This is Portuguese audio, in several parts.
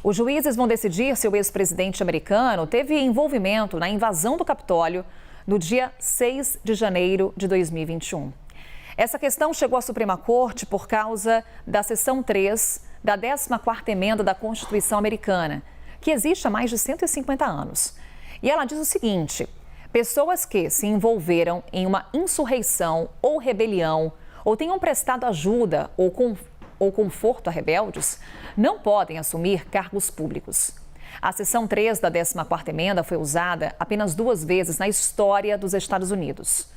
Os juízes vão decidir se o ex-presidente americano teve envolvimento na invasão do Capitólio no dia 6 de janeiro de 2021. Essa questão chegou à Suprema Corte por causa da seção 3 da 14ª emenda da Constituição americana, que existe há mais de 150 anos. E ela diz o seguinte: pessoas que se envolveram em uma insurreição ou rebelião ou tenham prestado ajuda ou conforto a rebeldes, não podem assumir cargos públicos. A seção 3 da 14ª emenda foi usada apenas 2 vezes na história dos Estados Unidos.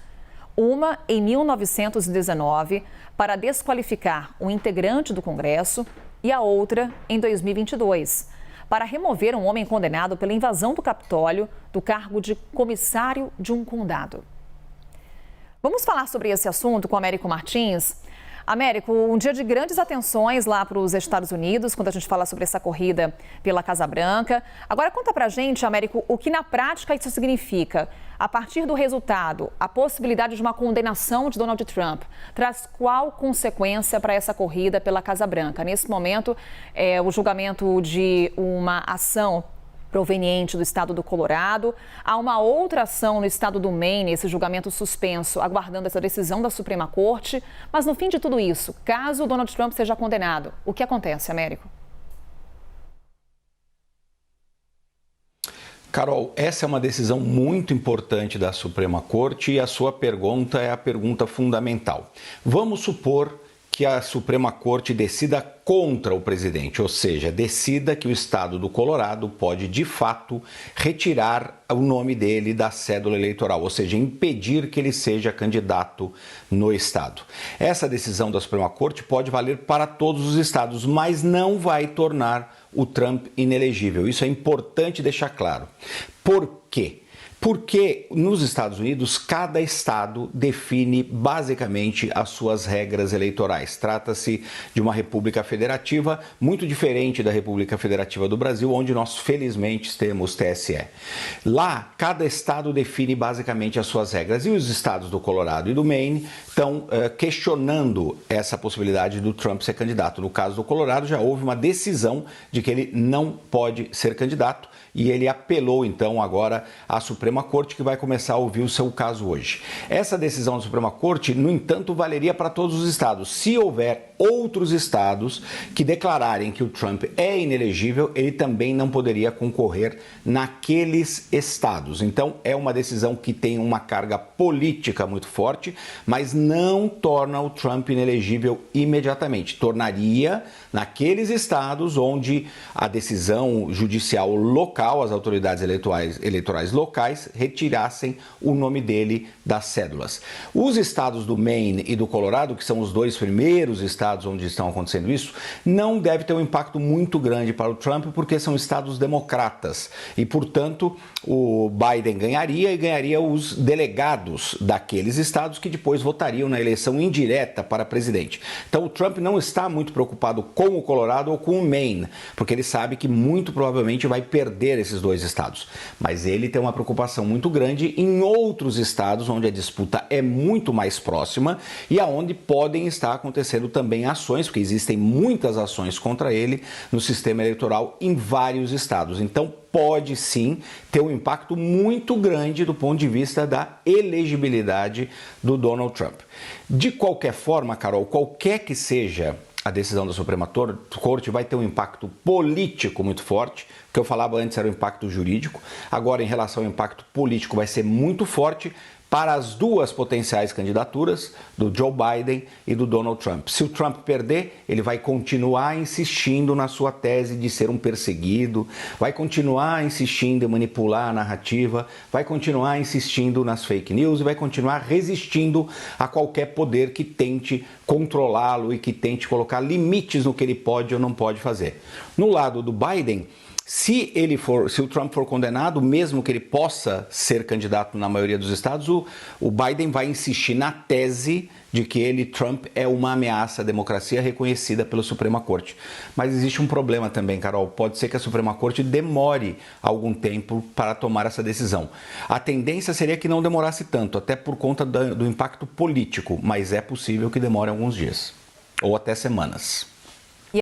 Uma em 1919 para desqualificar um integrante do Congresso e a outra em 2022 para remover um homem condenado pela invasão do Capitólio do cargo de comissário de um condado. Vamos falar sobre esse assunto com Américo Martins. Américo, um dia de grandes atenções lá para os Estados Unidos, quando a gente fala sobre essa corrida pela Casa Branca. Agora conta pra gente, Américo, o que na prática isso significa. A partir do resultado, a possibilidade de uma condenação de Donald Trump traz qual consequência para essa corrida pela Casa Branca? Nesse momento, o julgamento de uma ação proveniente do estado do Colorado. Há uma outra ação no estado do Maine, esse julgamento suspenso, aguardando essa decisão da Suprema Corte. Mas no fim de tudo isso, caso Donald Trump seja condenado, o que acontece, Américo? Carol, essa é uma decisão muito importante da Suprema Corte e a sua pergunta é a pergunta fundamental. Vamos supor que a Suprema Corte decida contra o presidente, ou seja, decida que o estado do Colorado pode, de fato, retirar o nome dele da cédula eleitoral, ou seja, impedir que ele seja candidato no estado. Essa decisão da Suprema Corte pode valer para todos os estados, mas não vai tornar o Trump inelegível. Isso é importante deixar claro. Por quê? Porque nos Estados Unidos, cada estado define basicamente as suas regras eleitorais. Trata-se de uma república federativa muito diferente da República Federativa do Brasil, onde nós felizmente temos TSE. Lá, cada estado define basicamente as suas regras. E os estados do Colorado e do Maine estão questionando essa possibilidade do Trump ser candidato. No caso do Colorado, já houve uma decisão de que ele não pode ser candidato e ele apelou então agora à Suprema Corte, que vai começar a ouvir o seu caso hoje. Essa decisão da Suprema Corte, no entanto, valeria para todos os estados. Se houver outros estados que declararem que o Trump é inelegível, ele também não poderia concorrer naqueles estados. Então, é uma decisão que tem uma carga política muito forte, mas não torna o Trump inelegível imediatamente. Tornaria naqueles estados onde a decisão judicial local, as autoridades eleitorais locais, retirassem o nome dele das cédulas. Os estados do Maine e do Colorado, que são os 2 primeiros estados onde estão acontecendo isso, não deve ter um impacto muito grande para o Trump, porque são estados democratas e, portanto, o Biden ganharia e ganharia os delegados daqueles estados que depois votariam na eleição indireta para presidente. Então, o Trump não está muito preocupado com o Colorado ou com o Maine, porque ele sabe que muito provavelmente vai perder esses 2 estados. Mas ele tem uma preocupação muito grande em outros estados onde a disputa é muito mais próxima e aonde podem estar acontecendo também ações, porque existem muitas ações contra ele no sistema eleitoral em vários estados. Então, pode sim ter um impacto muito grande do ponto de vista da elegibilidade do Donald Trump. De qualquer forma, Carol, qualquer que seja a decisão da Suprema Corte, vai ter um impacto político muito forte. O que eu falava antes era o impacto jurídico. Agora, em relação ao impacto político, vai ser muito forte para as 2 potenciais candidaturas, do Joe Biden e do Donald Trump. Se o Trump perder, ele vai continuar insistindo na sua tese de ser um perseguido, vai continuar insistindo em manipular a narrativa, vai continuar insistindo nas fake news e vai continuar resistindo a qualquer poder que tente controlá-lo e que tente colocar limites no que ele pode ou não pode fazer. No lado do Biden, se o Trump for condenado, mesmo que ele possa ser candidato na maioria dos estados, o Biden vai insistir na tese de que ele, Trump, é uma ameaça à democracia reconhecida pela Suprema Corte. Mas existe um problema também, Carol. Pode ser que a Suprema Corte demore algum tempo para tomar essa decisão. A tendência seria que não demorasse tanto, até por conta do impacto político, mas é possível que demore alguns dias ou até semanas.